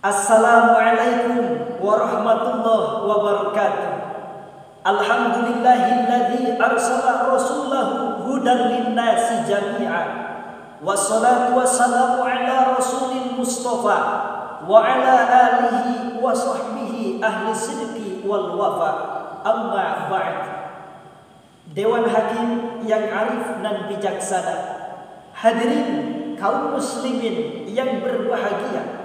Assalamualaikum warahmatullahi wabarakatuh. Alhamdulillahilladzi arsala rasulahu hudan linnasi jami'a. Wassalatu wassalamu ala rasulil mustafa wa ala alihi wa sahbihi ahli sidqi wal wafa. Amma ba'd. Dewan Hakim yang arif dan bijaksana, hadirin kaum muslimin yang berbahagia,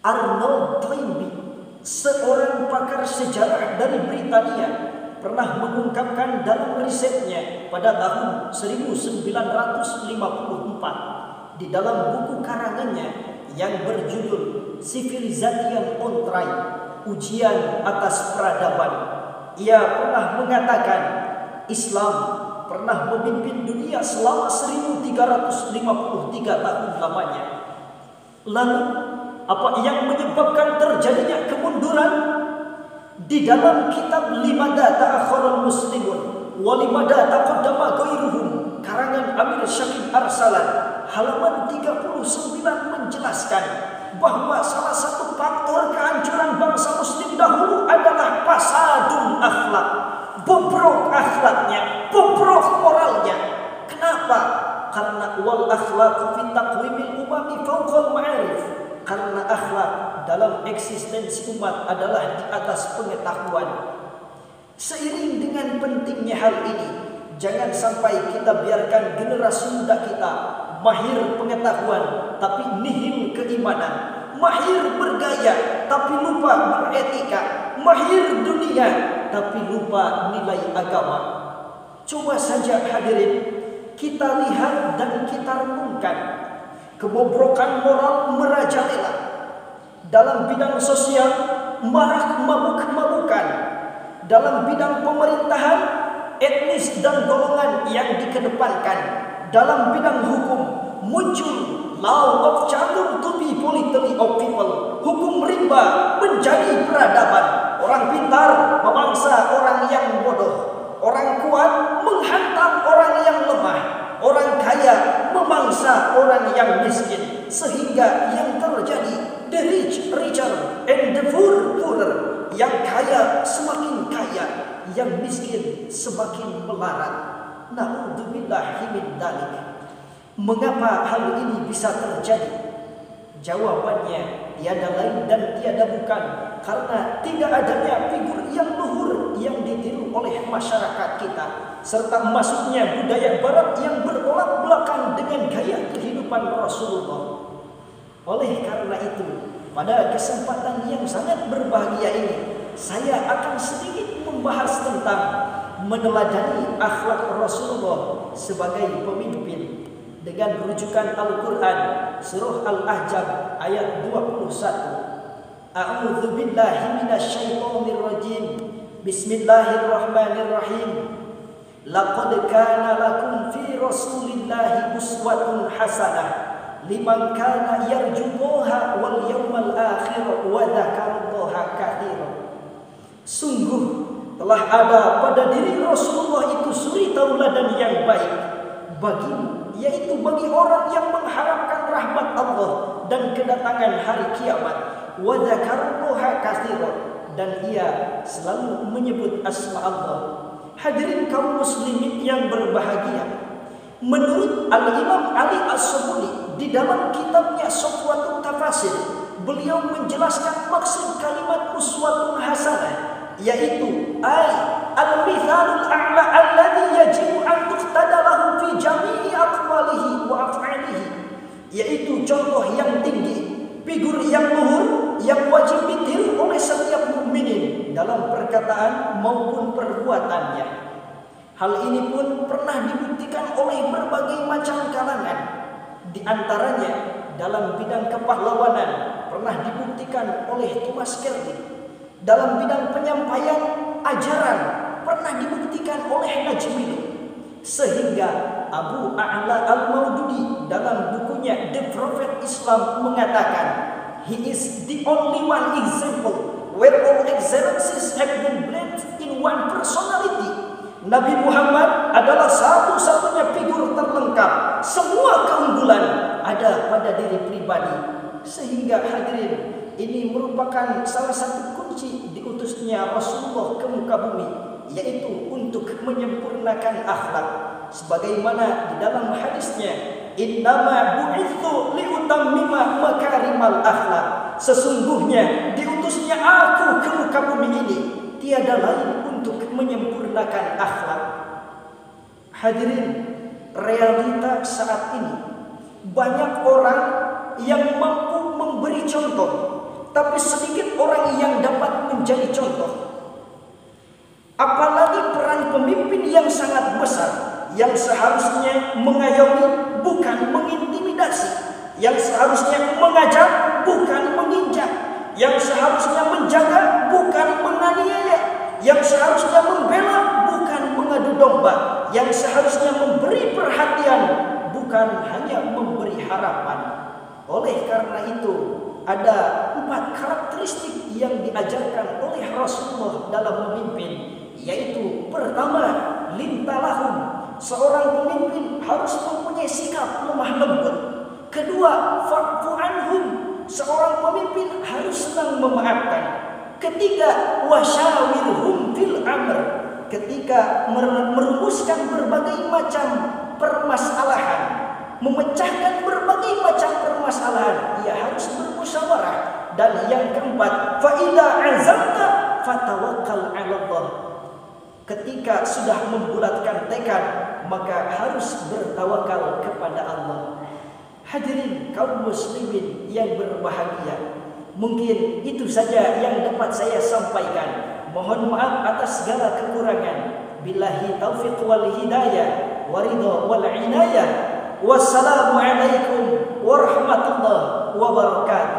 Arnold Toynbee, seorang pakar sejarah dari Britania, pernah mengungkapkan dalam risetnya pada tahun 1954 di dalam buku karangannya yang berjudul Civilization on Trial, Ujian Atas Peradaban. Ia pernah mengatakan Islam pernah memimpin dunia selama 1353 tahun lamanya. Lalu apa yang menyebabkan terjadinya kemunduran? Di dalam kitab Limada Ta'akhirul Muslimun wa Limada Taqaddama Ghairuhum karangan Amir Syakib Arsalan halaman 39 menjelaskan bahwa salah satu faktor kehancuran bangsa muslim dahulu adalah fasadul akhlak, bobrok akhlaknya, bobrok moralnya. Kenapa? Karena wal akhlaqu fi taqwimil umami fawqal ma'arif. Karena akhlak dalam eksistensi umat adalah di atas pengetahuan. Seiring dengan pentingnya hal ini, jangan sampai kita biarkan generasi muda kita mahir pengetahuan tapi nihil keimanan, mahir bergaya tapi lupa beretika, mahir dunia tapi lupa nilai agama. Coba saja hadirin, kita lihat dan kita renungkan. Kebobrokan moral merajalela dalam bidang sosial, marak mabuk-mabukan dalam bidang pemerintahan, etnis dan golongan yang dikedepankan dalam bidang hukum, muncul law of child to be politely of people, hukum rimba menjadi peradaban. Orang pintar memangsa orang yang bodoh, orang kuat menghantam orang yang lemah, orang kaya memangsa orang yang miskin, sehingga yang terjadi the rich richer and the poor poorer. Yang kaya semakin kaya, yang miskin semakin melarat. Na'udzubillahi min dzalik. Mengapa hal ini bisa terjadi? Jawabannya tiada lain dan tiada bukan karena tidak adanya figur yang luhur yang ditiru oleh masyarakat kita, serta masuknya budaya barat yang bertolak belakang dengan gaya kehidupan Rasulullah. Oleh karena itu, pada kesempatan yang sangat berbahagia ini, saya akan sedikit membahas tentang meneladani akhlak Rasulullah sebagai pemimpin dengan rujukan Al-Quran surah Al-Ahzab ayat 21. A'udzu billahi minasyaitonir rajim. Bismillahirrahmanirrahim. Laqad kana lakum fi Rasulillahi uswatun hasanah liman kana yarjullaha wal yawmal akhir wa dzakarallaha katsiran. Sungguh telah ada pada diri Rasulullah itu suri tauladan yang baik bagimu, yaitu bagi orang yang mengharapkan rahmat Allah dan kedatangan hari kiamat. Wa dzakarallaha katsiran, dan ia selalu menyebut asma Allah. Hadirin kaum muslimin yang berbahagia, menurut Al-Imam Ali As-Sabuni di dalam kitabnya Safwatut Tafasir, beliau menjelaskan maksud kalimat uswatun hasanah, yaitu al-mithalul a'la alladhi yajibu an tuqtada lahu fi jami'i aqwalihi wa af'alihi, yaitu contoh yang tinggi, figur yang luhur yang wajib ditiru oleh setiap mukminin dalam perkataan maupun perbuatannya. Hal ini pun pernah dibuktikan oleh berbagai macam kalangan. Di antaranya dalam bidang kepahlawanan pernah dibuktikan oleh Thomas Kelly. Dalam bidang penyampaian ajaran pernah dibuktikan oleh Najmudin. Sehingga Abu A'la Al-Maududi dalam bukunya The Prophet Islam mengatakan, he is the only one example where all excellences have been blended in one personality. Nabi Muhammad adalah satu-satunya figur terlengkap. Semua keunggulan ada pada diri pribadi. Sehingga hadirin, ini merupakan salah satu kunci diutusnya Rasulullah ke muka bumi, yaitu untuk menyempurnakan akhlak. Sebagaimana di dalam hadisnya, innama bu'itsu liutammima makarimal akhlak. Sesungguhnya diutusnya aku ke muka bumi ini tiada lain untuk menyempurnakan akhlak. Hadirin, realita saat ini banyak orang yang mampu memberi contoh, tapi sedikit orang yang dapat menjadi contoh. Apalagi peran pemimpin yang sangat besar, yang seharusnya mengayomi bukan mengintimidasi, yang seharusnya mengajar bukan menginjak, yang seharusnya menjaga bukan menganiaya, yang seharusnya membela bukan mengadu domba, yang seharusnya memberi perhatian bukan hanya memberi harapan. Oleh karena itu, ada 4 karakteristik yang diajarkan oleh Rasulullah dalam memimpin, yaitu pertama, lintalahum. Seorang pemimpin harus mempunyai sikap lemah lembut. Kedua, fa'fu anhum. Seorang pemimpin harus senang memaafkan. Ketiga, wasyawirhum fil amr. Ketika merumuskan berbagai macam permasalahan, memecahkan berbagai macam permasalahan, ia harus bermusyawarah. Dan yang keempat, fa idza azamta fatawakkal 'ala Allah. Ketika sudah membulatkan tekad, maka harus bertawakal kepada Allah. Hadirin kaum muslimin yang berbahagia, mungkin itu saja yang dapat saya sampaikan. Mohon maaf atas segala kekurangan. Billahi taufiq wal hidayah, waridha wal inayah. Wassalamualaikum warahmatullahi wabarakatuh.